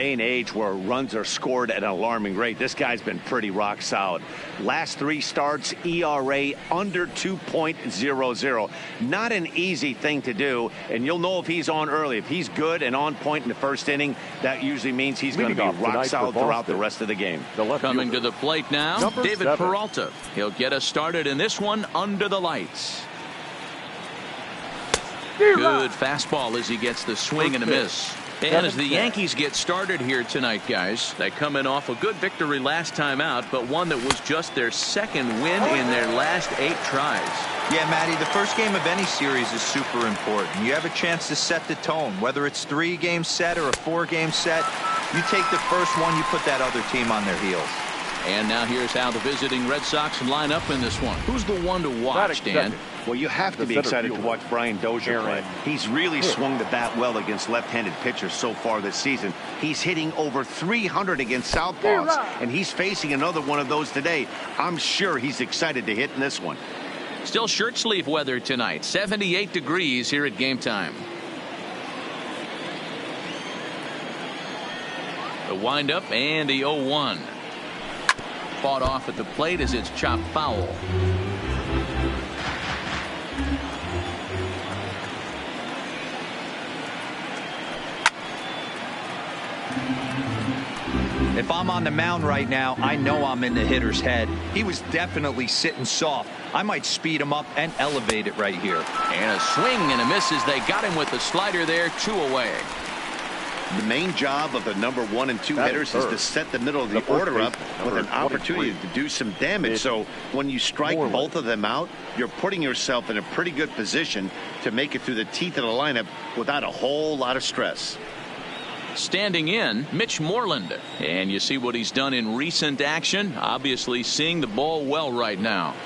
Day and age where runs are scored at an alarming rate, this guy's been pretty rock solid. Last 3 starts, ERA under 2.00. Not an easy thing to do, and you'll know if he's on early. If he's good and on point in the first inning, that usually means he's going to be rock solid throughout the rest of the game. Coming to the plate now, David Peralta. He'll get us started in this one under the lights. Good fastball as he gets the swing and a miss. And as the Yankees get started here tonight, guys, they come in off a good victory last time out, but one that was just their second win in their last 8 tries. Yeah, Matty, the first game of any series is super important. You have a chance to set the tone, whether it's 3-game set or a 4-game set. You take the first one, you put that other team on their heels. And now here's how the visiting Red Sox line up in this one. Who's the one to watch, Dan? Well, you have to be excited to watch Brian Dozier play. He's really swung the bat well against left-handed pitchers so far this season. He's hitting over 300 against southpaws, and he's facing another one of those today. I'm sure he's excited to hit in this one. Still shirt sleeve weather tonight. 78 degrees here at game time. The windup and the 0-1. Fought off at the plate as it's chopped foul. If I'm on the mound right now, I know I'm in the hitter's head. He was definitely sitting soft. I might speed him up and elevate it right here. And a swing and a miss as they got him with the slider there, 2 away. The main job of the number 1 and 2 hitters is to set the middle of the order up with an opportunity to do some damage. So when you strike both of them out, you're putting yourself in a pretty good position to make it through the teeth of the lineup without a whole lot of stress. Standing in, Mitch Moreland. And you see what he's done in recent action. Obviously seeing the ball well right now.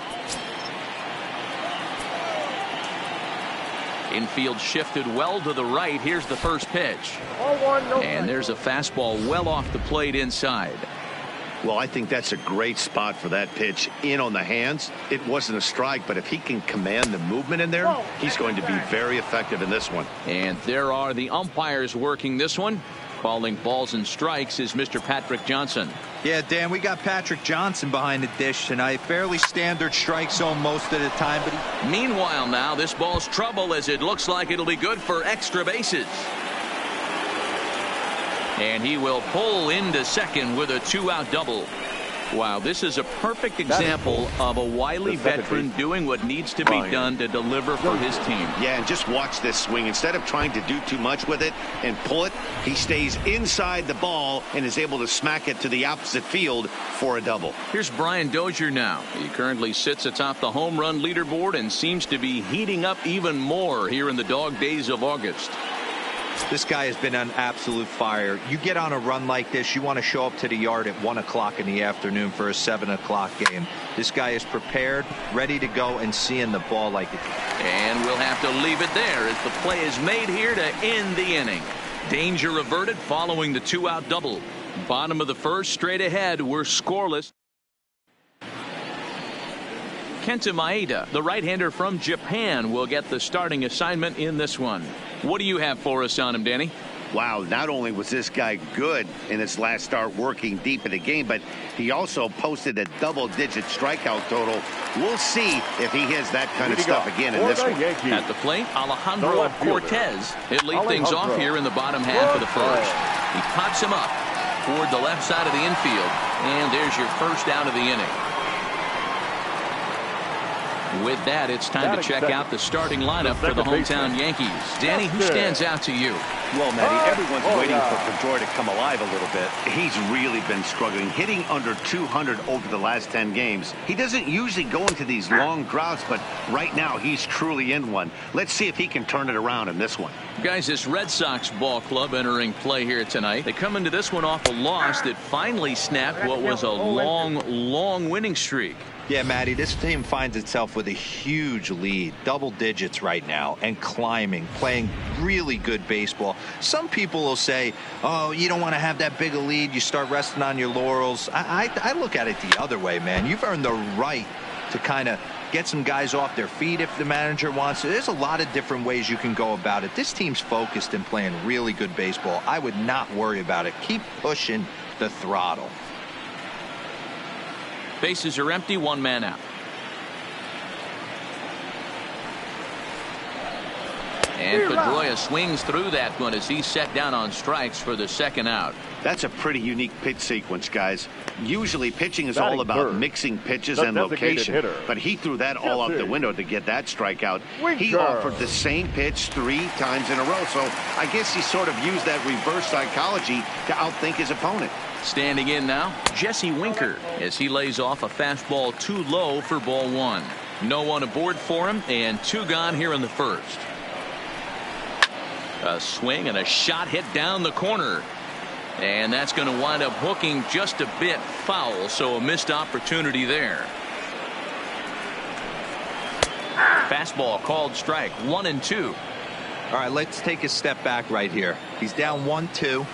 Infield shifted well to the right. Here's the first pitch. And there's a fastball well off the plate inside. Well, I think that's a great spot for that pitch in on the hands. It wasn't a strike, but if he can command the movement in there, he's going to be very effective in this one. And there are the umpires working this one. Calling balls and strikes is Mr. Patrick Johnson. Yeah, Dan, we got Patrick Johnson behind the dish tonight. Fairly standard strike zone most of the time. But meanwhile now, this ball's trouble as it looks like it'll be good for extra bases. And he will pull into second with a 2-out double. Wow, this is a perfect example of a wily veteran doing what needs to be done to deliver for his team. Yeah, and just watch this swing. Instead of trying to do too much with it and pull it, he stays inside the ball and is able to smack it to the opposite field for a double. Here's Brian Dozier now. He currently sits atop the home run leaderboard and seems to be heating up even more here in the dog days of August. This guy has been on absolute fire. You get on a run like this, you want to show up to the yard at 1 o'clock in the afternoon for a 7 o'clock game. This guy is prepared, ready to go, and seeing the ball like it. And we'll have to leave it there as the play is made here to end the inning. Danger averted following the 2-out double. Bottom of the first, straight ahead, we're scoreless. Kenta Maeda, the right-hander from Japan, will get the starting assignment in this one. What do you have for us on him, Danny? Wow, not only was this guy good in his last start working deep in the game, but he also posted a double-digit strikeout total. We'll see if he has that kind of stuff again in this one. At the plate, Alejandro Cortez. He'll lead things off here in the bottom half of the first. He pops him up toward the left side of the infield, and there's your first out of the inning. With that, it's time to check out the starting lineup for the hometown Yankees. Danny, who stands out to you? Well, Matty, everyone's waiting for Pedroia to come alive a little bit. He's really been struggling, hitting under 200 over the last 10 games. He doesn't usually go into these long droughts, but right now he's truly in one. Let's see if he can turn it around in this one. Guys, this Red Sox ball club entering play here tonight. They come into this one off a loss that finally snapped what was a long winning streak. Yeah, Matty, this team finds itself with a huge lead, double digits right now, and climbing, playing really good baseball. Some people will say, oh, you don't want to have that big a lead, you start resting on your laurels. I look at it the other way, man. You've earned the right to kind of get some guys off their feet if the manager wants to. There's a lot of different ways you can go about it. This team's focused and playing really good baseball. I would not worry about it. Keep pushing the throttle. Bases are empty, one man out. And Pedroia swings through that one as he's set down on strikes for the second out. That's a pretty unique pitch sequence, guys. Usually pitching is all about mixing pitches and location, but he threw that all out the window to get that strikeout. He offered the same pitch 3 times in a row, so I guess he sort of used that reverse psychology to outthink his opponent. Standing in now, Jesse Winker, as he lays off a fastball too low for ball 1. No one aboard for him, and 2 gone here in the first. A swing and a shot hit down the corner. And that's going to wind up hooking just a bit foul, so a missed opportunity there. Fastball called strike, 1-2. All right, let's take a step back right here. He's down 1-2,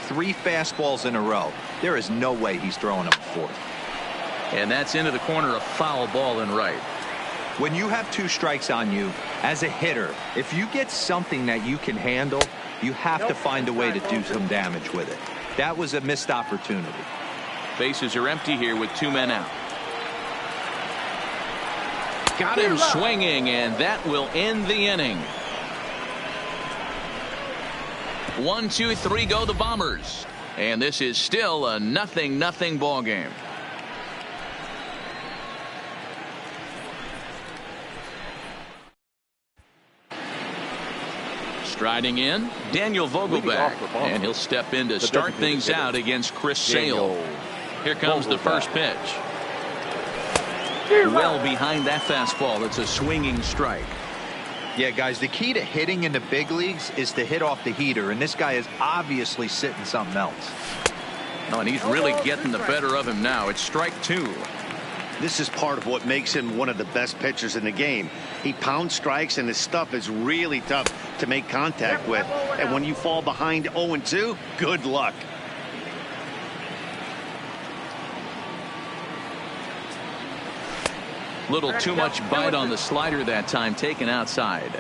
3 fastballs in a row. There is no way he's throwing him a 4th. And that's into the corner, a foul ball and right. When you have 2 strikes on you, as a hitter, if you get something that you can handle, you have to find a way to do some damage with it. That was a missed opportunity. Bases are empty here with 2 men out. Got him swinging, and that will end the inning. 1, 2, 3 go the Bombers. And this is still a 0-0 ball game. Striding in, Daniel Vogelback, and he'll step in to start things out against Chris Sale. Here comes the first pitch. Well behind that fastball. It's a swinging strike. Yeah, guys, the key to hitting in the big leagues is to hit off the heater, and this guy is obviously sitting something else. Oh, and he's really getting the better of him now. It's strike 2. This is part of what makes him one of the best pitchers in the game. He pounds strikes, and his stuff is really tough to make contact with. And when you fall behind 0-2, good luck. Little too much bite on the slider that time, taken outside.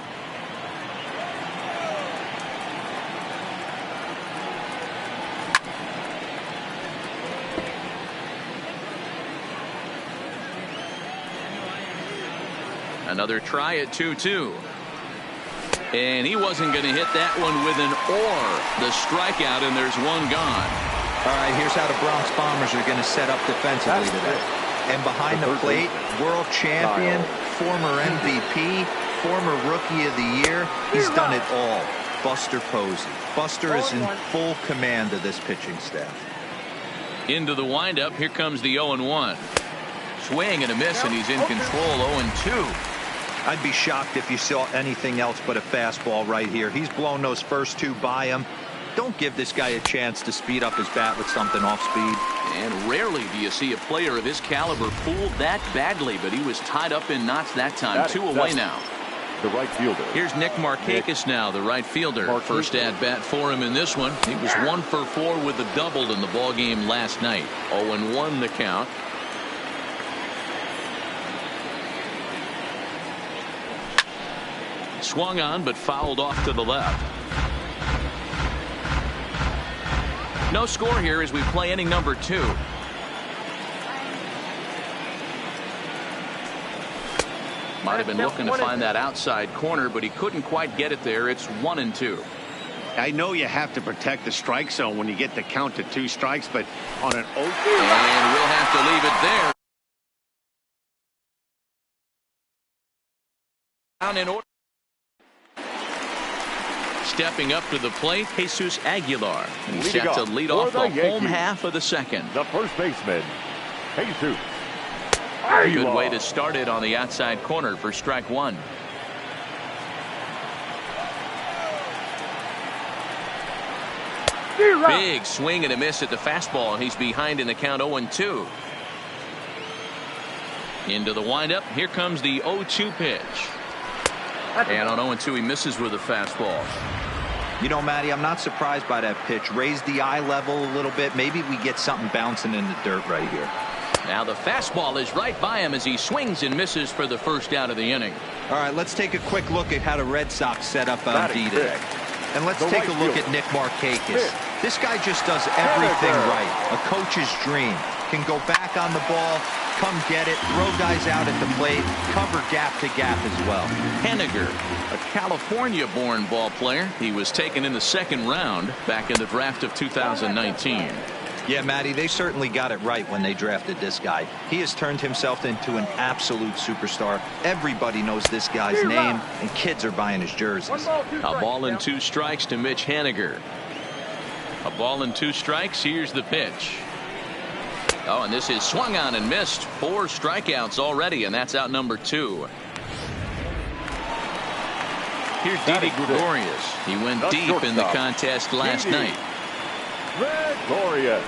Another try at 2-2. And he wasn't going to hit that one with an or. The strikeout, and there's 1 gone. All right, here's how the Bronx Bombers are going to set up defensively today. And behind the plate, world champion, former MVP, former Rookie of the Year, he's done it all. Buster Posey. Buster is in full command of this pitching staff. Into the windup, here comes the 0-1. Swing and a miss, and he's in control. 0-2. I'd be shocked if you saw anything else but a fastball right here. He's blown those first 2 by him. Don't give this guy a chance to speed up his bat with something off speed. And rarely do you see a player of his caliber fooled that badly, but he was tied up in knots that time. 2 away now. The right fielder. Here's Nick Markakis now, the right fielder. First at bat for him in this one. He was 1 for 4 with a double in the ball game last night. 0-1 the count. Swung on, but fouled off to the left. No score here as we play inning number 2. Might have been looking to find that outside corner, but he couldn't quite get it there. It's 1-2. I know you have to protect the strike zone when you get the count to 2 strikes, but on an 0-2. And we'll have to leave it there. Down in order. Stepping up to the plate, Jesus Aguilar. He's set to lead off the home half of the second. The first baseman, Jesus Aguilar. Good way to start it on the outside corner for strike 1. Big swing and a miss at the fastball, and he's behind in the count. 0-2. Into the windup. Here comes the 0-2 pitch. And on 0-2, he misses with a fastball. You know, Matty, I'm not surprised by that pitch. Raise the eye level a little bit. Maybe we get something bouncing in the dirt right here. Now the fastball is right by him as he swings and misses for the first out of the inning. All right, let's take a quick look at how the Red Sox set up on Batting D-Day. fifth. And let's take a look at Nick Markakis. This guy just does everything right. A coach's dream. Can go back on the ball, come get it, throw guys out at the plate, cover gap to gap as well. Henniger, a California-born ball player. He was taken in the second round back in the draft of 2019. Yeah, Matty, they certainly got it right when they drafted this guy. He has turned himself into an absolute superstar. Everybody knows this guy's name, and kids are buying his jerseys. A ball and 2 strikes to Mitch Henniger. A ball and 2 strikes. Here's the pitch. Oh, and this is swung on and missed. 4 strikeouts already, and that's out number 2. Here's Didi Gregorius. He went deep in the contest last night. Gregorius.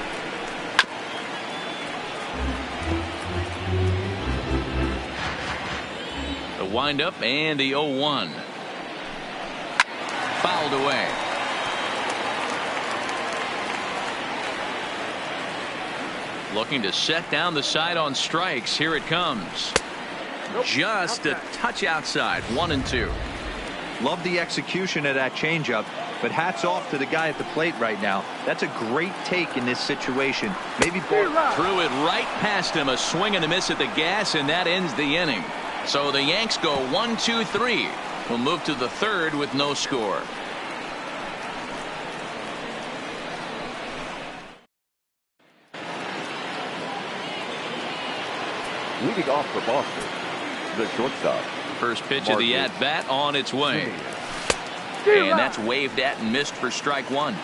The windup and the 0-1. Fouled away. Looking to set down the side on strikes. Here it comes. Just a touch outside. 1-2. Love the execution of that changeup, but hats off to the guy at the plate right now. That's a great take in this situation. Maybe threw it right past him. A swing and a miss at the gas, and that ends the inning. So the Yanks go 1-2-3. We'll move to the third with no score. Leading off for Boston, the shortstop. First pitch of the at-bat on its way. And that's waved at and missed for strike 1.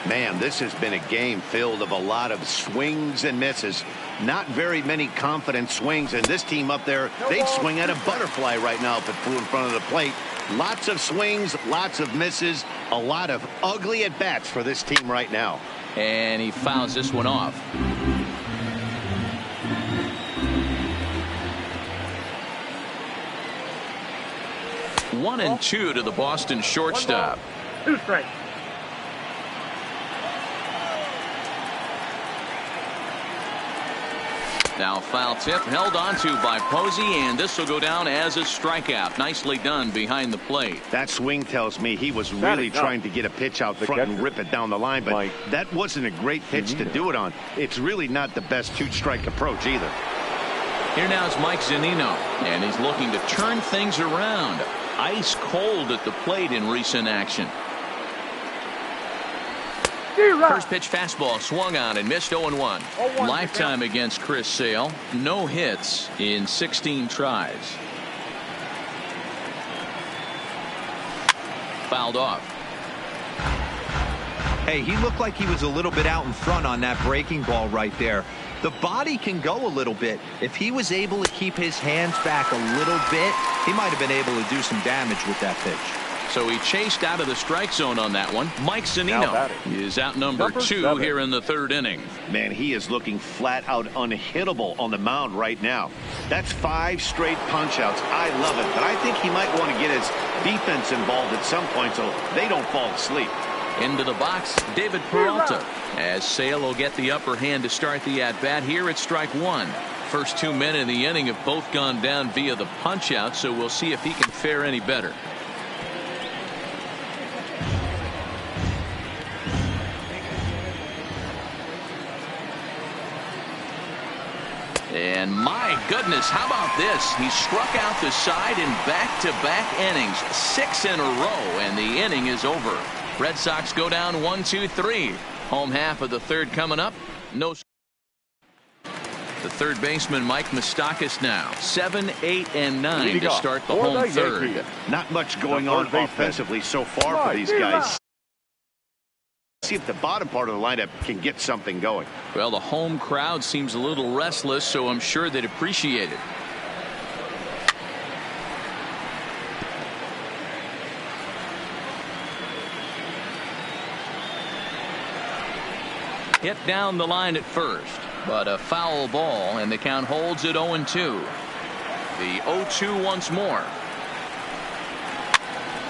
Man, this has been a game filled of a lot of swings and misses. Not very many confident swings, and this team up there, they'd swing at a butterfly right now if it flew in front of the plate. Lots of swings, lots of misses, a lot of ugly at-bats for this team right now. And he fouls this one off. 1-2 to the Boston shortstop. 2 strikes. Now foul tip held onto by Posey, and this will go down as a strikeout. Nicely done behind the plate. That swing tells me he was really trying to get a pitch out front and rip it down the line, but that wasn't a great pitch to do it on. It's really not the best 2-strike approach either. Here now is Mike Zunino, and he's looking to turn things around. Ice cold at the plate in recent action. First pitch fastball swung on and missed. 0-1. Lifetime against Chris Sale. No hits in 16 tries. Fouled off. Hey, he looked like he was a little bit out in front on that breaking ball right there. The body can go a little bit. If he was able to keep his hands back a little bit, he might have been able to do some damage with that pitch. So he chased out of the strike zone on that one. Mike Zunino is out number 2 here in the third inning. Man, he is looking flat out unhittable on the mound right now. That's 5 straight punch-outs. I love it, but I think he might want to get his defense involved at some point so they don't fall asleep. Into the box, David Peralta, as Sale will get the upper hand to start the at-bat. Here at strike 1. First 2 men in the inning have both gone down via the punch-out, so we'll see if he can fare any better. And my goodness, how about this? He struck out the side in back-to-back innings, 6 in a row, and the inning is over. Red Sox go down 1-2-3. Home half of the third coming up. No. The third baseman, Mike Moustakas, now 7, 8, and 9 to start the home third. Not much going on offensively so far for these guys. See if the bottom part of the lineup can get something going. Well, the home crowd seems a little restless, so I'm sure they'd appreciate it. Hit down the line at first, but a foul ball, and the count holds at 0-2. The 0-2 once more.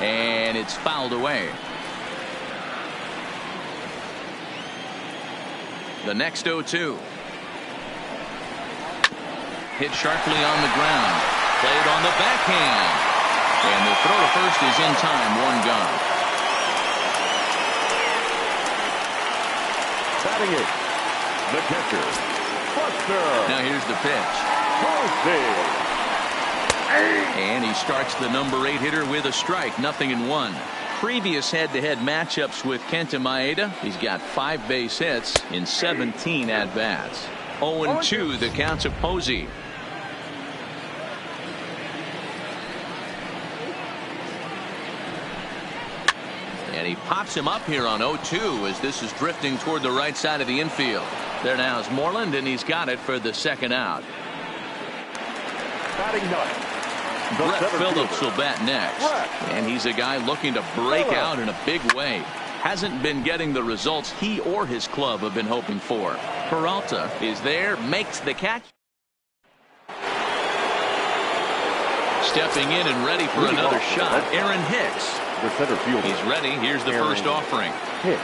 And it's fouled away. The next 0-2. Hit sharply on the ground. Played on the backhand. And the throw to first is in time. One gone. Batting it, the catcher, Buster. Now here's the pitch. And he starts the number 8 hitter with a strike. 0-1. Previous head-to-head matchups with Kenta Maeda, he's got 5 base hits in 17 at-bats. 0-2 the count to Posey. And he pops him up here on 0-2 as this is drifting toward the right side of the infield. There now is Moreland, and he's got it for the second out. Batting ninth, Brett Phillips will bat next. And he's a guy looking to break out in a big way. Hasn't been getting the results he or his club have been hoping for. Peralta is there, makes the catch. Stepping in and ready for another shot, Aaron Hicks. The center fielder. He's ready. Here's the first offering. Hicks.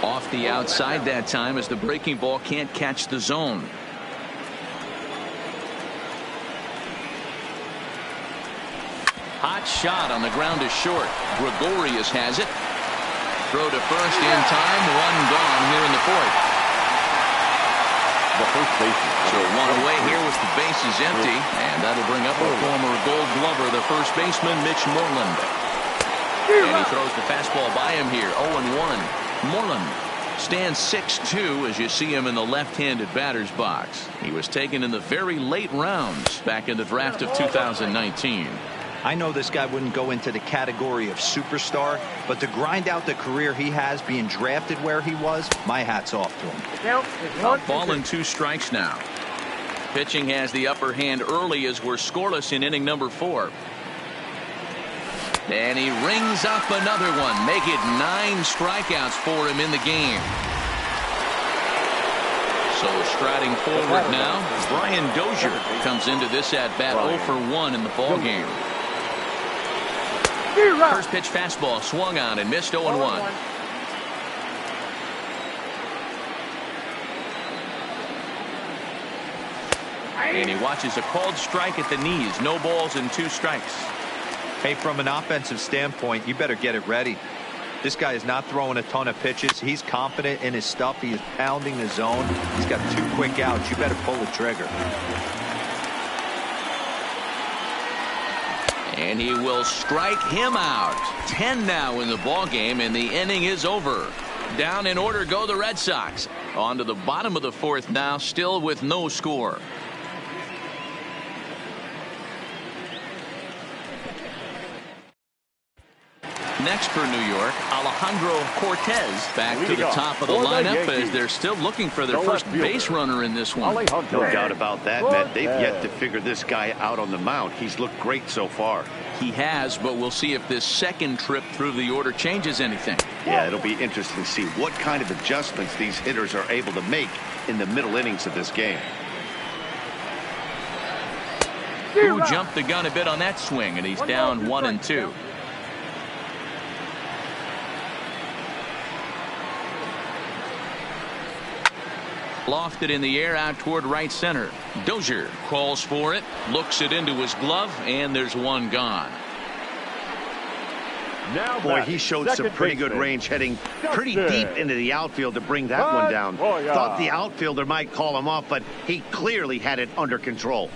Off the outside that time as the breaking ball can't catch the zone. Hot shot on the ground is short. Gregorius has it. Throw to first in time. One gone here in the fourth. The first baseman. So one away here with the bases empty. And that'll bring up a former Gold Glover, the first baseman, Mitch Moreland. And he throws the fastball by him here. 0-1. Moreland stands 6'2" as you see him in the left-handed batter's box. He was taken in the very late rounds back in the draft of 2019. I know this guy wouldn't go into the category of superstar, but to grind out the career he has being drafted where he was, my hat's off to him. A ball and 2 strikes now. Pitching has the upper hand early as we're scoreless in inning number 4. And he rings up another one. Make it 9 strikeouts for him in the game. So striding forward now, Brian Dozier comes into this at-bat 0 for 1 in the ballgame. First pitch fastball swung on and missed. 0-1. And he watches a called strike at the knees. No balls and 2 strikes. Hey, from an offensive standpoint, you better get it ready. This guy is not throwing a ton of pitches. He's confident in his stuff. He is pounding the zone. He's got 2 quick outs. You better pull the trigger. And he will strike him out. 10 now in the ball game, and the inning is over. Down in order go the Red Sox. On to the bottom of the 4th now, still with no score. Next for New York, Alejandro Cortez back to the top of the lineup as they're still looking for their first base runner in this one. No doubt about that, Matt. They've yet to figure this guy out on the mound. He's looked great so far. He has, but we'll see if this second trip through the order changes anything. Yeah, it'll be interesting to see what kind of adjustments these hitters are able to make in the middle innings of this game. Who jumped the gun a bit on that swing, and he's down 1-2. Lofted in the air out toward right center. Dozier calls for it, looks it into his glove, and there's one gone. Now boy, he showed some pretty good range heading pretty deep into the outfield to bring that one down. Thought the outfielder might call him off, but he clearly had it under control.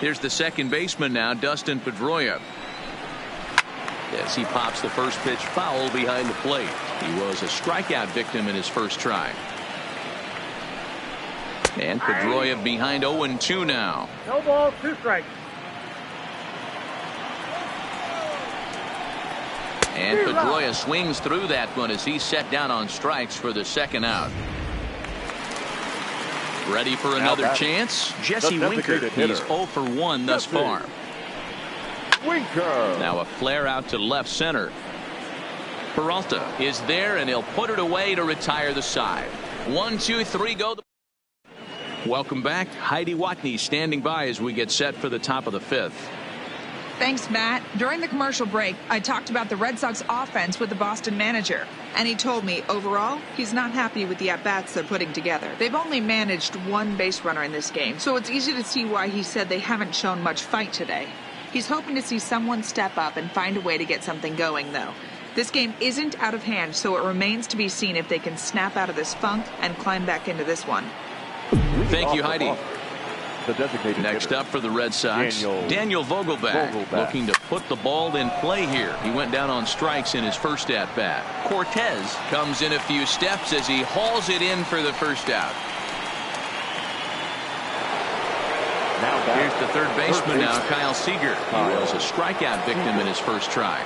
Here's the second baseman now, Dustin Pedroia. As he pops the first pitch foul behind the plate. He was a strikeout victim in his first try. And Pedroia behind 0-2 now. No ball, 2 strikes. And Pedroia swings through that one as he's set down on strikes for the second out. Ready for another chance? Jesse Winker. He's 0 for 1 thus far. Winker. Now a flare out to left center. Peralta is there, and he'll put it away to retire the side. 1, 2, 3, go. Welcome back. Heidi Watney standing by as we get set for the top of the 5th. Thanks, Matt. During the commercial break, I talked about the Red Sox offense with the Boston manager. And he told me, overall, he's not happy with the at-bats they're putting together. They've only managed 1 base runner in this game, so it's easy to see why he said they haven't shown much fight today. He's hoping to see someone step up and find a way to get something going, though. This game isn't out of hand, so it remains to be seen if they can snap out of this funk and climb back into this one. Thank you, Heidi. Next up for the Red Sox, Daniel Vogelbach, looking to put the ball in play here. He went down on strikes in his first at-bat. Cortez comes in a few steps as he hauls it in for the first out. Here's the third baseman now, Kyle Seager. He was a strikeout victim in his first try.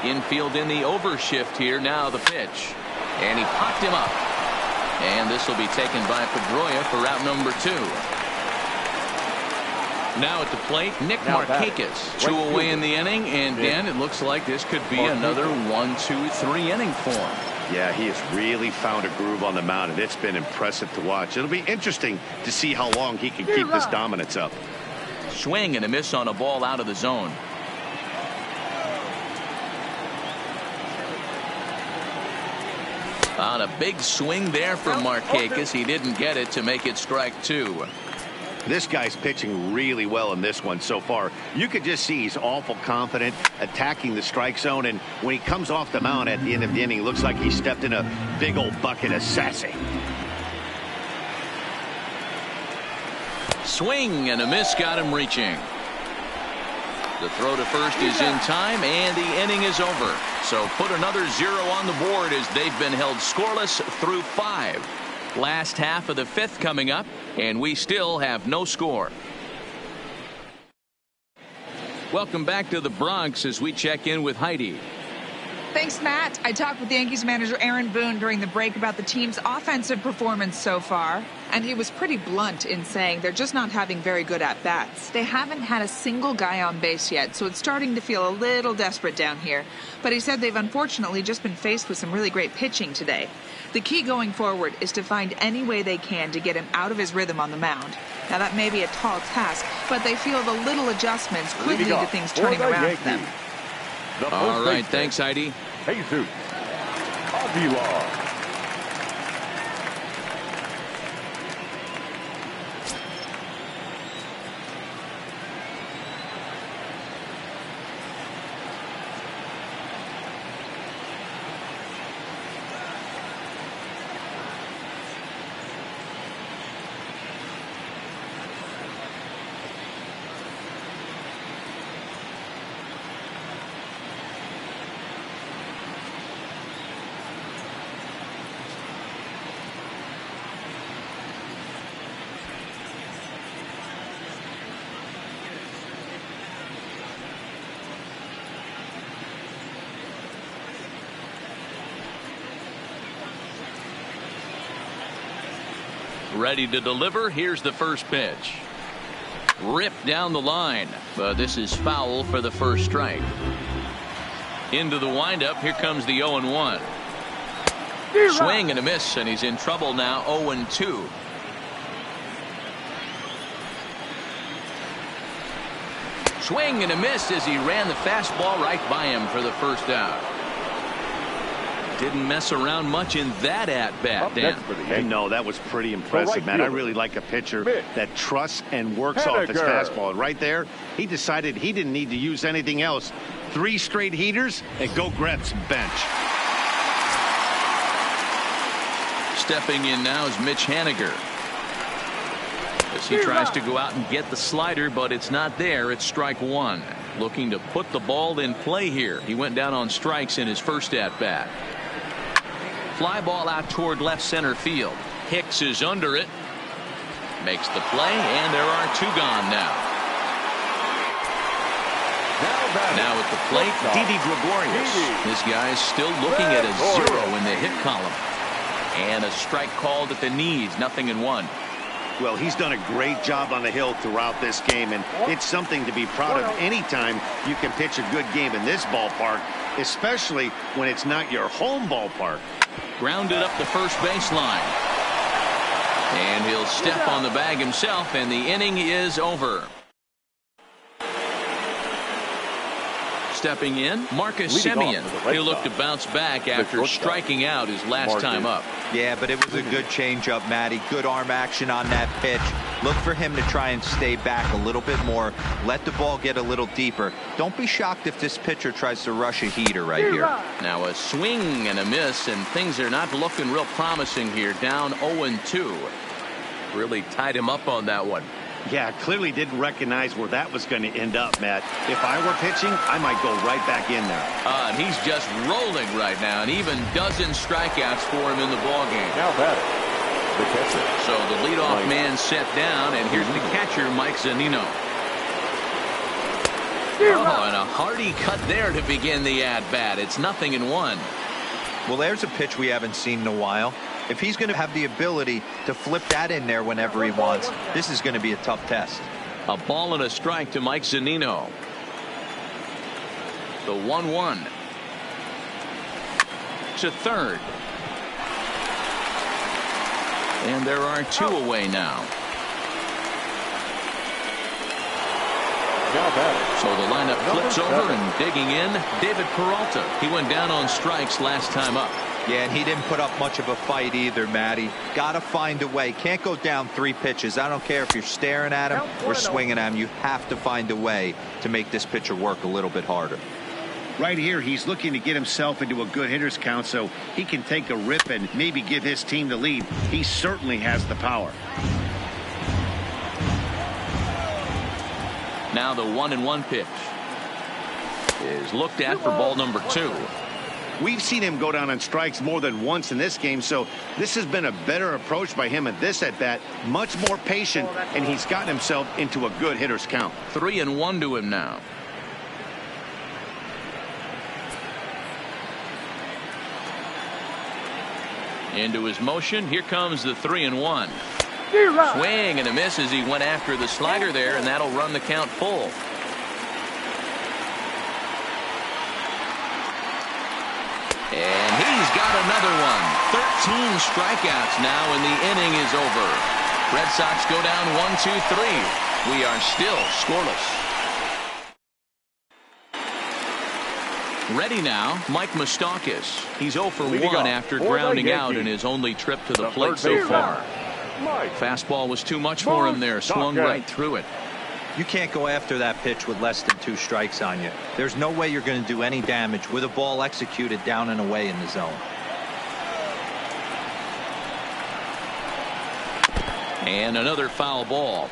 Infield in the overshift here. Now the pitch. And he popped him up. And this will be taken by Pedroia for out number 2. Now at the plate, Nick Markakis. 2 away in the inning, and Dan, it looks like this could be another 1, 2, 3 inning for him. Yeah, he has really found a groove on the mound, and it's been impressive to watch. It'll be interesting to see how long he can keep this dominance up. Swing and a miss on a ball out of the zone. On a big swing there from Markakis. He didn't get it to make it strike 2. This guy's pitching really well in this one so far. You could just see he's awful confident attacking the strike zone, and when he comes off the mound at the end of the inning, looks like he stepped in a big old bucket of sassy. Swing and a miss got him reaching. The throw to first is in time, and the inning is over. So put another 0 on the board as they've been held scoreless through 5. Last half of the 5th coming up, and we still have no score. Welcome back to the Bronx as we check in with Heidi. Thanks, Matt. I talked with Yankees manager Aaron Boone during the break about the team's offensive performance so far, and he was pretty blunt in saying they're just not having very good at-bats. They haven't had a single guy on base yet, so it's starting to feel a little desperate down here. But he said they've unfortunately just been faced with some really great pitching today. The key going forward is to find any way they can to get him out of his rhythm on the mound. Now, that may be a tall task, but they feel the little adjustments could lead to things turning around for them. All right, thanks, Heidi. Jesus Aguilar. Ready to deliver. Here's the first pitch. Ripped down the line, but this is foul for the first strike. Into the windup. Here comes the 0-1. Swing and a miss, and he's in trouble now. 0-2. Swing and a miss as he ran the fastball right by him for the first out. Didn't mess around much in that at-bat, Dan. No, that was pretty impressive, man. I really like a pitcher that trusts and works off his fastball. Right there, he decided he didn't need to use anything else. 3 straight heaters, and go Gretz bench. Stepping in now is Mitch Haniger. The As he tries to go out and get the slider, but it's not there. It's strike one. Looking to put the ball in play here. He went down on strikes in his first at bat. Fly ball out toward left center field. Hicks is under it. Makes the play, and there are two gone now. Now at the plate, Didi Gregorius. This guy's still looking at a 0 in the hit column. And a strike called at the knees, 0-1. Well, he's done a great job on the hill throughout this game, and it's something to be proud of anytime you can pitch a good game in this ballpark, especially when it's not your home ballpark. Grounded up the first baseline. And he'll step on the bag himself, and the inning is over. Stepping in, Marcus Semien. He'll look to bounce back after striking out his last time up. Yeah, but it was a good changeup, Matty. Good arm action on that pitch. Look for him to try and stay back a little bit more. Let the ball get a little deeper. Don't be shocked if this pitcher tries to rush a heater right here. Now a swing and a miss, and things are not looking real promising here. Down 0-2. Really tied him up on that one. Yeah, clearly didn't recognize where that was going to end up, Matt. If I were pitching, I might go right back in there. And he's just rolling right now, and even dozen strikeouts for him in the ballgame. Now batting, the catcher. So the leadoff man set down, and here's the catcher, Mike Zunino. Oh, and a hearty cut there to begin the at-bat. It's 0-1. Well, there's a pitch we haven't seen in a while. If he's going to have the ability to flip that in there whenever he wants, this is going to be a tough test. A ball and a strike to Mike Zunino. The 1-1 to third. And there are two away now. So the lineup flips over, and digging in, David Peralta. He went down on strikes last time up. Yeah, and he didn't put up much of a fight either, Matty. Gotta find a way. Can't go down 3 pitches. I don't care if you're staring at him or swinging at him. You have to find a way to make this pitcher work a little bit harder. Right here, he's looking to get himself into a good hitter's count so he can take a rip and maybe give his team the lead. He certainly has the power. Now the 1-1 pitch is looked at for ball number 2. We've seen him go down on strikes more than once in this game, so this has been a better approach by him at this at-bat. Much more patient, and he's gotten himself into a good hitter's count. 3-1 to him now. Into his motion. Here comes the 3-1. Swing and a miss as he went after the slider there, and that'll run the count full. And he's got another one. 13 strikeouts now, and the inning is over. Red Sox go down 1-2-3. We are still scoreless. Ready now, Mike Moustakas. He's 0 for 1 after grounding out in his only trip to the plate so far. Fastball was too much for him there. Swung right through it. You can't go after that pitch with less than 2 strikes on you. There's no way you're going to do any damage with a ball executed down and away in the zone. And another foul ball.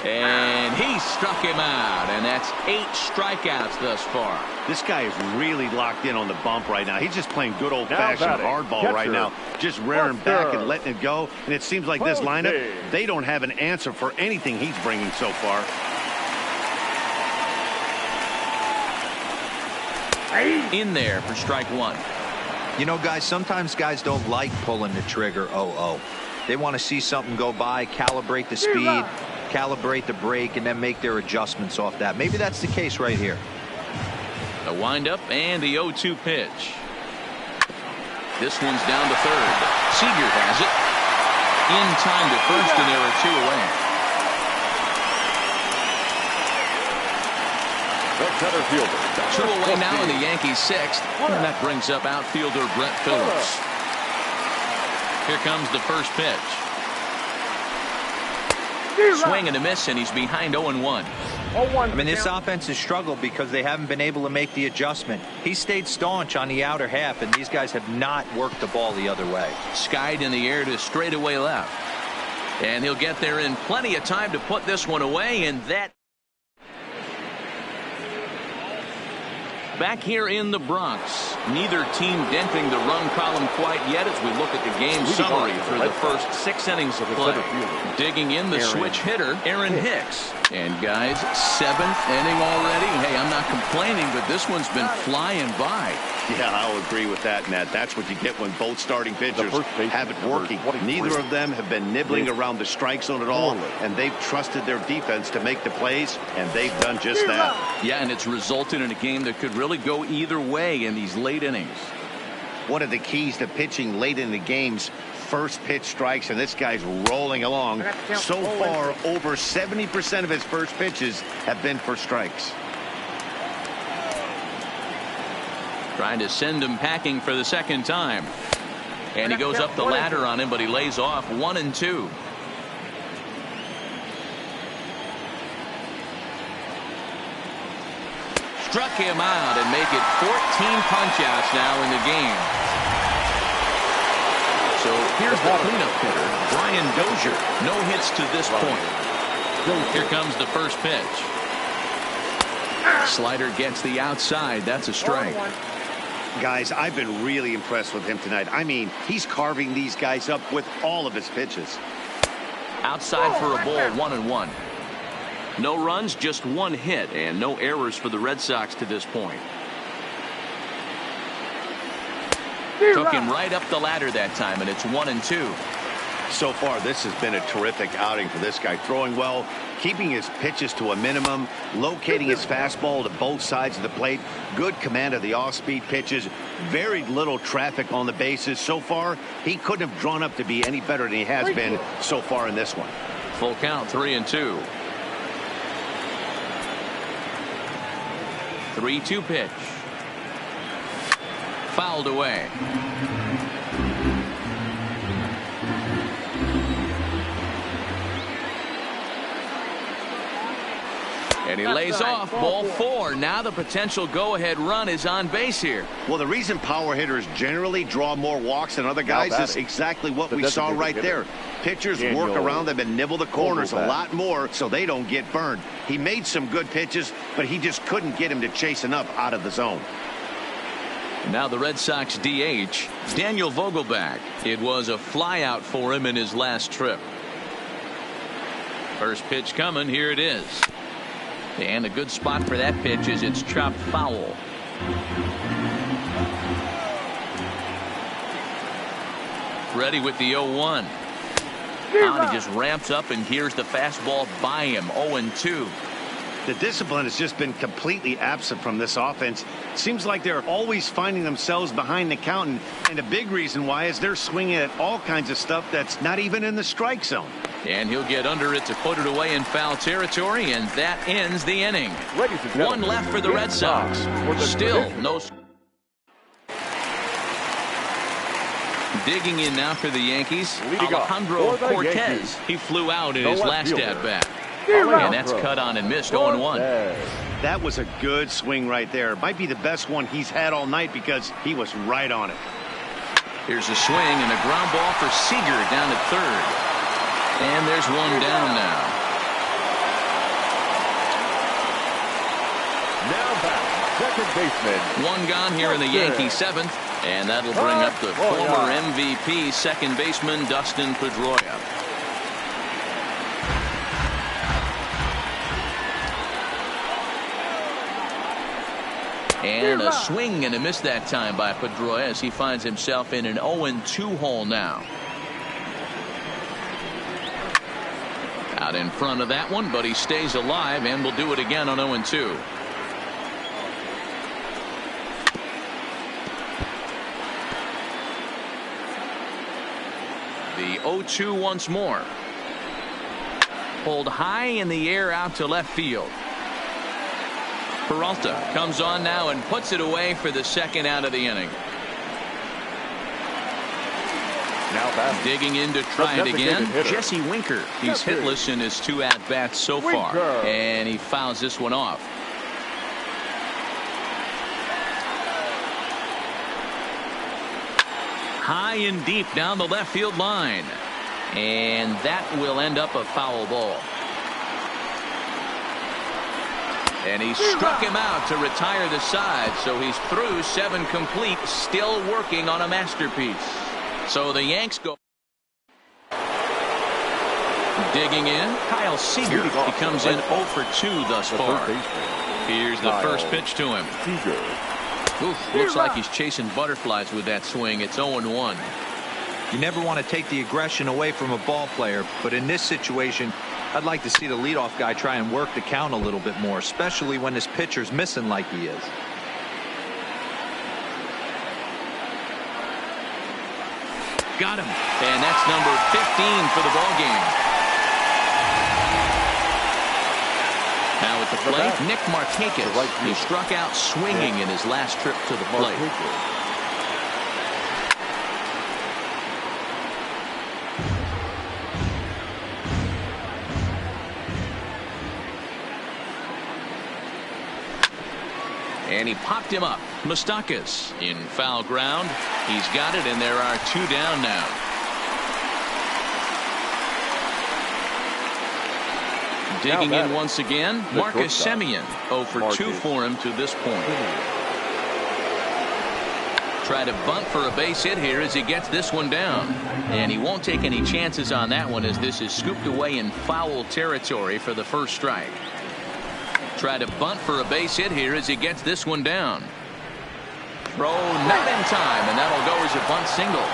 And he struck him out, and that's 8 strikeouts thus far. This guy is really locked in on the bump right now. He's just playing good old-fashioned hardball right now, just rearing back and letting it go. And it seems like this lineup, they don't have an answer for anything he's bringing so far. In there for strike 1. You know, guys, sometimes guys don't like pulling the trigger 0-0. They want to see something go by, calibrate the speed, calibrate the brake, and then make their adjustments off that. Maybe that's the case right here. The windup and the 0-2 pitch. This one's down to third. Seager has it. In time to first, and there are 2 away. The center fielder. 2 away now in the Yankees' 6th, and that brings up outfielder Brett Phillips. Here comes the first pitch. Swing and a miss, and he's behind 0-1. I mean, this offense has struggled because they haven't been able to make the adjustment. He stayed staunch on the outer half, and these guys have not worked the ball the other way. Skied in the air to straightaway left. And he'll get there in plenty of time to put this one away, and that. Back here in the Bronx, neither team denting the run column quite yet as we look at the game summary through the first 6 innings of play. Digging in the switch hitter, Aaron Hicks. And guys, 7th inning already. Hey, I'm not complaining, but this one's been flying by. Yeah, I'll agree with that, Matt. That's what you get when both starting pitchers have it working. Neither of them have been nibbling around the strike zone at all, and they've trusted their defense to make the plays, and they've done just that. Yeah, and it's resulted in a game that could really go either way in these late innings. One of the keys to pitching late in the games, first pitch strikes, and this guy's rolling along. So far, over 70% of his first pitches have been for strikes. Trying to send him packing for the second time. And he goes up the ladder on him, but he lays off 1-2. Struck him out and make it 14 punch-outs now in the game. So here's the cleanup hitter, Brian Dozier. No hits to this point. Here comes the first pitch. Slider gets the outside. That's a strike. Guys, I've been really impressed with him tonight. I mean, he's carving these guys up with all of his pitches. Outside for a ball, 1-1. No runs, just 1 hit, and no errors for the Red Sox to this point. Took him right up the ladder that time, and it's 1-2. So far, this has been a terrific outing for this guy. Throwing well, keeping his pitches to a minimum, locating his fastball to both sides of the plate, good command of the off-speed pitches, very little traffic on the bases. So far, he couldn't have drawn up to be any better than he has been so far in this one. Full count, 3-2. 3-2 pitch. Fouled away. And he lays off, ball 4. Now the potential go-ahead run is on base here. Well, the reason power hitters generally draw more walks than other guys is exactly what we saw right there. Pitchers work around them and nibble the corners a lot more so they don't get burned. He made some good pitches, but he just couldn't get him to chase enough out of the zone. Now the Red Sox DH, Daniel Vogelbach. It was a flyout for him in his last trip. First pitch coming. Here it is. And a good spot for that pitch is it's chopped foul. Ready with the 0-1. Now he just ramps up, and here's the fastball by him. 0-2. The discipline has just been completely absent from this offense. Seems like they're always finding themselves behind the count, and a big reason why is they're swinging at all kinds of stuff that's not even in the strike zone. And he'll get under it to put it away in foul territory, and that ends the inning. 1 left for the Red Sox. Still no. Digging in now for the Yankees, Alejandro Cortez. He flew out in his last at-bat. And that's cut on and missed. 0-1. That was a good swing right there. Might be the best one he's had all night because he was right on it. Here's a swing and a ground ball for Seager down at third. And there's one down now. Now back, second baseman. One gone here in the Yankee 7th. And that'll bring up the former MVP second baseman Dustin Pedroia. And a swing and a miss that time by Pedroia as he finds himself in an 0-2 hole now. Out in front of that one, but he stays alive and will do it again on 0-2. The 0-2 once more. Pulled high in the air out to left field. Peralta comes on now and puts it away for the second out of the inning. Now batting. Digging in to try it again. Hitter. Jesse Winker. He's hitless in his 2 at-bats so far. And he fouls this one off. High and deep down the left field line. And that will end up a foul ball. And he struck him out to retire the side, so he's through 7 complete, still working on a masterpiece. So the Yanks go. Digging in, Kyle Seager. He comes in 0 for 2 thus far. Here's the first pitch to him. Oof, looks like he's chasing butterflies with that swing. It's 0-1. You never want to take the aggression away from a ball player, but in this situation, I'd like to see the leadoff guy try and work the count a little bit more, especially when his pitcher's missing like he is. Got him. And that's number 15 for the ball game. Now at the plate, Nick Markakis. He struck out swinging in his last trip to the plate. And he popped him up. Moustakas in foul ground. He's got it, and there are 2 down now. Digging in once again, Marcus Semien. 0 for 2 for him to this point. Try to bunt for a base hit here as he gets this one down. And he won't take any chances on that one as this is scooped away in foul territory for the first strike. Try to bunt for a base hit here as he gets this one down. Throw not in time, and that'll go as a bunt single.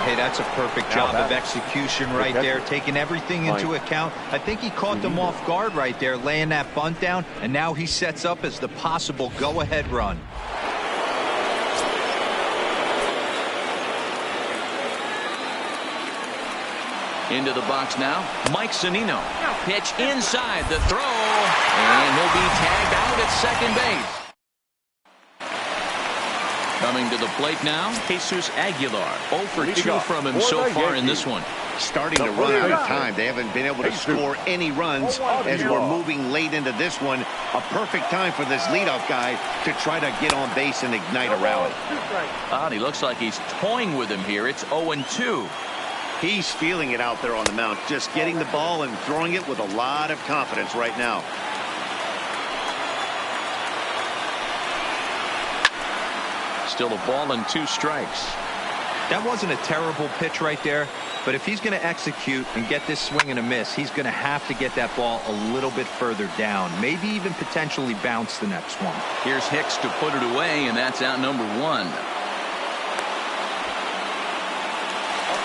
Hey, that's a perfect job of execution right there, taking everything into account. I think he caught them off guard right there, laying that bunt down, and now he sets up as the possible go-ahead run. Into the box now, Mike Zunino. Pitch inside the throw, and he'll be tagged out at second base. Coming to the plate now, Jesus Aguilar. 0 for 2 from him so far in this one. Starting to run out of time. They haven't been able to score any runs as we're moving late into this one. A perfect time for this leadoff guy to try to get on base and ignite a rally. And he looks like he's toying with him here. It's 0-2. He's feeling it out there on the mound, just getting the ball and throwing it with a lot of confidence right now. Still a ball and 2 strikes. That wasn't a terrible pitch right there, but if he's going to execute and get this swing and a miss, he's going to have to get that ball a little bit further down, maybe even potentially bounce the next one. Here's Hicks to put it away, and that's out number 1.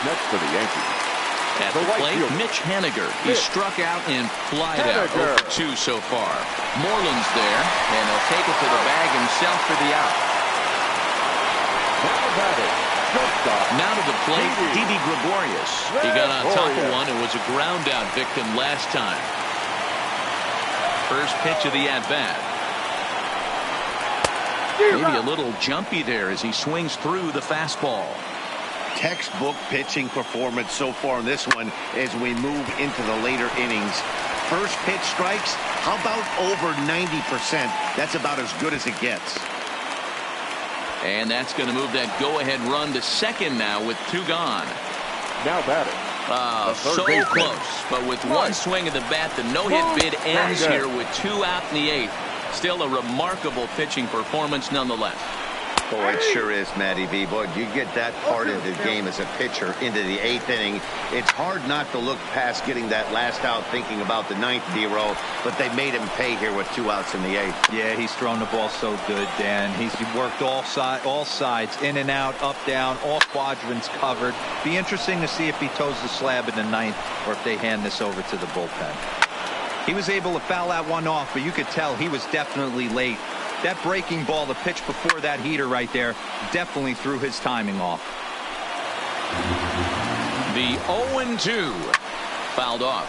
Next for the Yankees. At the plate, Mitch Haniger. He struck out and flied out. 0 for 2 so far. Moreland's there, and he'll take it to the bag himself for the out. Now to the plate, Didi Gregorius. He got on top of one and was a ground out victim last time. First pitch of the at-bat. Maybe a little jumpy there as he swings through the fastball. Textbook pitching performance so far in this one as we move into the later innings. First pitch strikes, how about over 90%? That's about as good as it gets. And that's going to move that go-ahead run to second now with 2 gone. Now batting. So close, but with 1 swing of the bat, the no-hit bid ends here with 2 out in the 8th. Still a remarkable pitching performance nonetheless. Boy, it sure is, Matty V. Boy, you get that part of the game as a pitcher into the 8th inning. It's hard not to look past getting that last out thinking about the 9th zero, but they made him pay here with 2 outs in the 8th. Yeah, he's thrown the ball so good, Dan. He's worked all sides, in and out, up, down, all quadrants covered. Be interesting to see if he toes the slab in the 9th or if they hand this over to the bullpen. He was able to foul that one off, but you could tell he was definitely late. That breaking ball, the pitch before that heater right there, definitely threw his timing off. The 0-2 fouled off.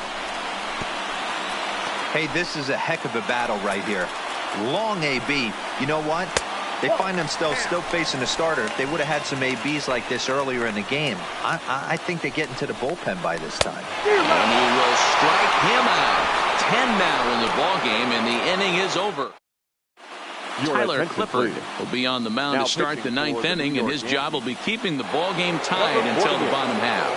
Hey, this is a heck of a battle right here. Long AB. You know what? They find themselves still facing the starter. If they would have had some ABs like this earlier in the game, I think they get into the bullpen by this time. And he will strike him out. 10 now in the ball game, and the inning is over. Tyler Clifford will be on the mound to start the 9th inning, and his job will be keeping the ball game tied until the bottom half.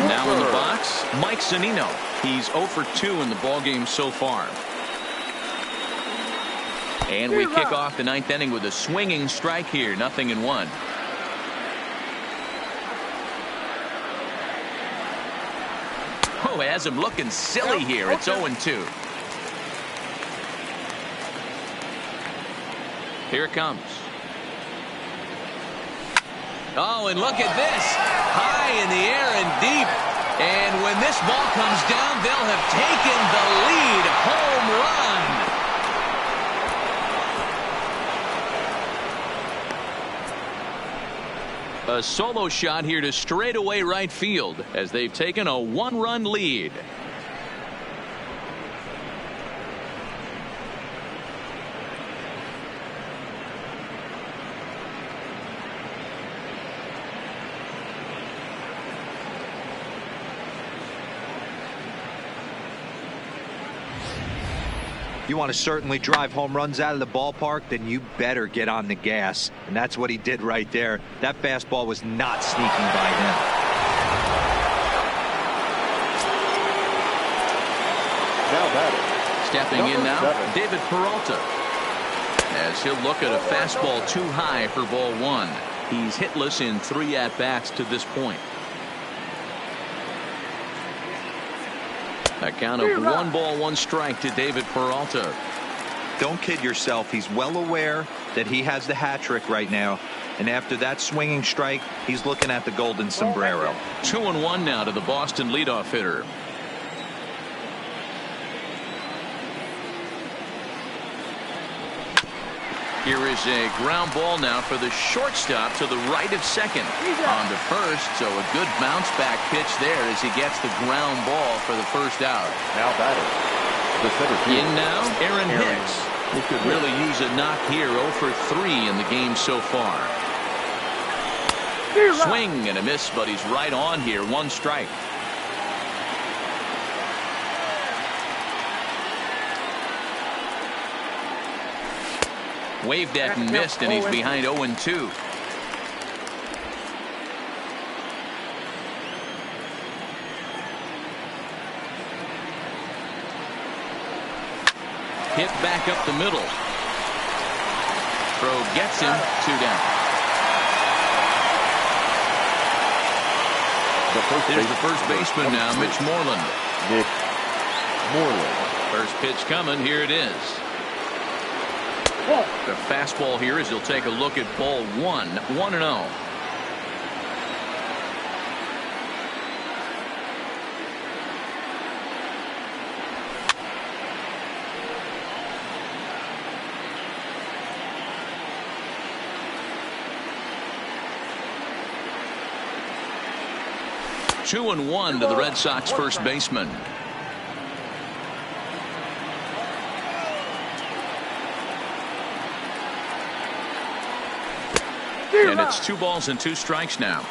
Now in the box, Mike Zunino. He's 0 for 2 in the ball game so far. And we kick off the 9th inning with a swinging strike here, 0-1. Oh, has him looking silly here. It's 0-2. Here it comes. Oh, and look at this. High in the air and deep. And when this ball comes down, they'll have taken the lead. Home run. A solo shot here to straightaway right field as they've taken a 1-run lead. You want to certainly drive home runs out of the ballpark, then you better get on the gas. And that's what he did right there. That fastball was not sneaking by him. Now batting. Stepping in now, David Peralta. As he'll look at a fastball too high for ball 1. He's hitless in 3 at-bats to this point. A count of 1 ball, 1 strike to David Peralta. Don't kid yourself. He's well aware that he has the hat trick right now. And after that swinging strike, he's looking at the golden sombrero. 2-1 now to the Boston leadoff hitter. Here is a ground ball now for the shortstop to the right of second. On to first, so a good bounce back pitch there as he gets the ground ball for the first out. Now batting. The center field. In now, Aaron Hicks. Who could really use a knock here. 0 for 3 in the game so far. Swing and a miss, but he's right on here. 1 strike. Waved at and missed, and he's behind 0-2. Hit back up the middle. Throw gets him. 2 down. There's the first baseman now, Mitch Moreland. Mitch Moreland. First pitch coming. Here it is. The fastball here as he'll take a look at ball 1. 1-0. Two and 1 to the Red Sox first baseman. And it's 2 balls and 2 strikes now.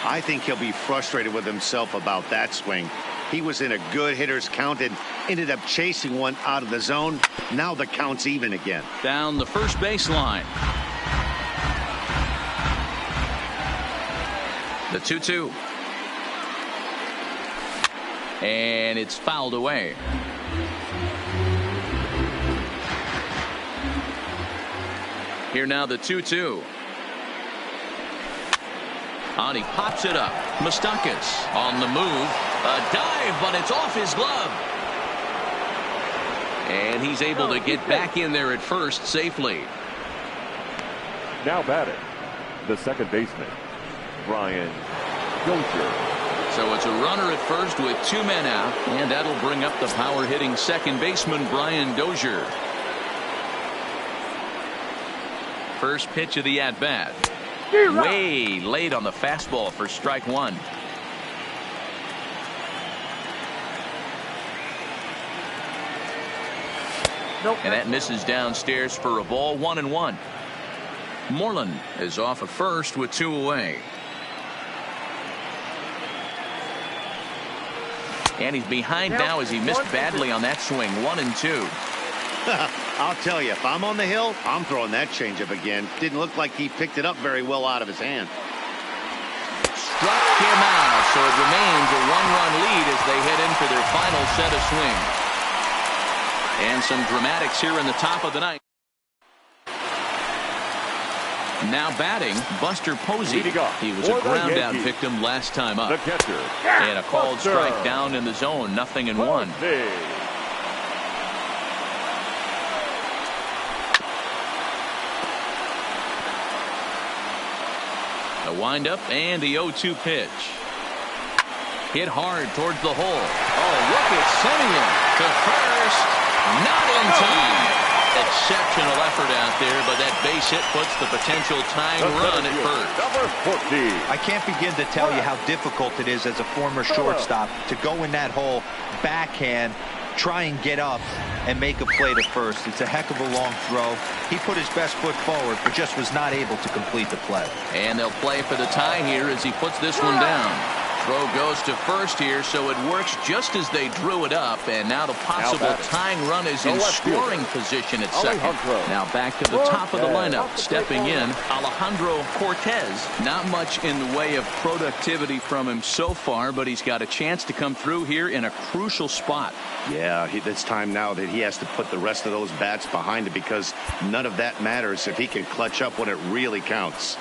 I think he'll be frustrated with himself about that swing. He was in a good hitter's count and ended up chasing one out of the zone. Now the count's even again. Down the first baseline. The 2-2. And it's fouled away. Here now the 2-2. On, he pops it up. Moustakas on the move. A dive, but it's off his glove. And he's able to get back in there at first safely. Now batting, the second baseman, Brian Dozier. So it's a runner at first with 2 men out, and that'll bring up the power hitting second baseman Brian Dozier. First pitch of the at bat. Way late on the fastball for strike 1. And that misses downstairs for a ball, 1-1. Moreland is off at first with 2 away. And he's behind now as he missed badly on that swing. 1-2. I'll tell you, if I'm on the hill, I'm throwing that changeup again. Didn't look like he picked it up very well out of his hand. Struck him out, so it remains a 1-run lead as they head in for their final set of swings. And some dramatics here in the top of the ninth. Now batting, Buster Posey. He was a ground out victim last time up. The catcher. And a called strike down in the zone, 0-1. The windup and the 0-2 pitch. Hit hard towards the hole. Oh, look at Semien to first. Not in time. Exceptional effort out there, but that base hit puts the potential tying run at first. I can't begin to tell you how difficult it is as a former shortstop to go in that hole, backhand, try and get up and make a play to first. It's a heck of a long throw. He put his best foot forward, but just was not able to complete the play. And they'll play for the tie here as he puts this one down. Throw goes to first here, so it works just as they drew it up, and now the possible tying run is in scoring position at second. Now back to the top of the lineup, stepping in, Alejandro Cortez. Not much in the way of productivity from him so far, but he's got a chance to come through here in a crucial spot. Yeah, it's time now that he has to put the rest of those bats behind it, because none of that matters if he can clutch up when it really counts.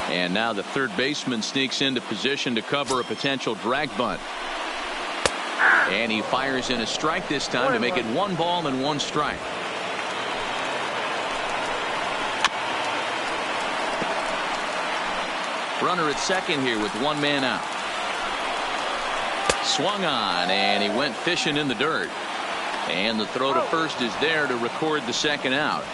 And now the third baseman sneaks into position to cover a potential drag bunt. And he fires in a strike this time to make it 1 ball and 1 strike. Runner at second here with 1 man out. Swung on, and he went fishing in the dirt. And the throw to first is there to record the second out.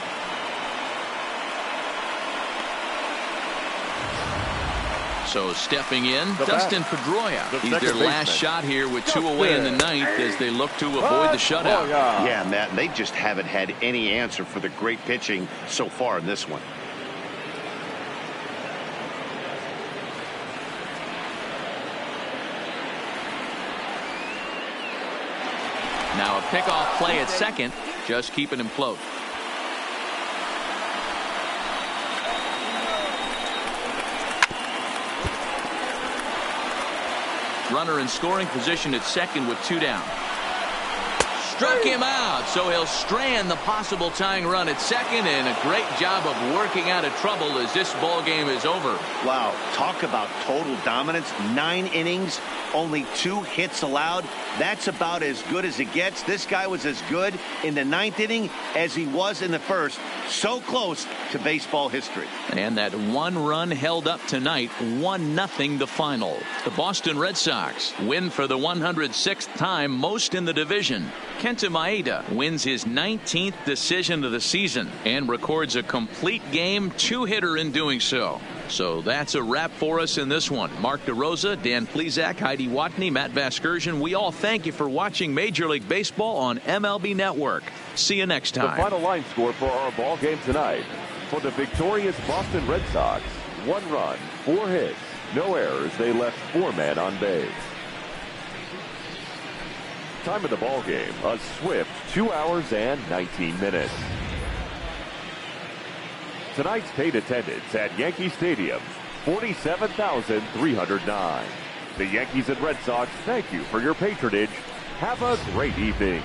So stepping in, Dustin Pedroia. He's their last shot here with 2 away in the ninth as they look to avoid the shutout. Yeah, Matt, they just haven't had any answer for the great pitching so far in this one. Now a pickoff play at second, just keeping him close. Runner in scoring position at second with 2 down. Struck him out, so he'll strand the possible tying run at second, and a great job of working out of trouble as this ball game is over. Wow, talk about total dominance. 9 innings, only 2 hits allowed. That's about as good as it gets. This guy was as good in the 9th inning as he was in the first. So close to baseball history. And that 1 run held up tonight, 1-0 the final. The Boston Red Sox win for the 106th time, most in the division. Kenta Maeda wins his 19th decision of the season and records a complete game 2-hitter in doing so. So that's a wrap for us in this one. Mark DeRosa, Dan Plesac, Heidi Watney, Matt Vasgersian. We all thank you for watching Major League Baseball on MLB Network. See you next time. The final line score for our ball game tonight. For the victorious Boston Red Sox, 1 run, 4 hits, no errors. They left 4 men on base. Time of the ball game, a swift 2 hours and 19 minutes. Tonight's paid attendance at Yankee Stadium, 47,309. The Yankees and Red Sox thank you for your patronage. Have a great evening.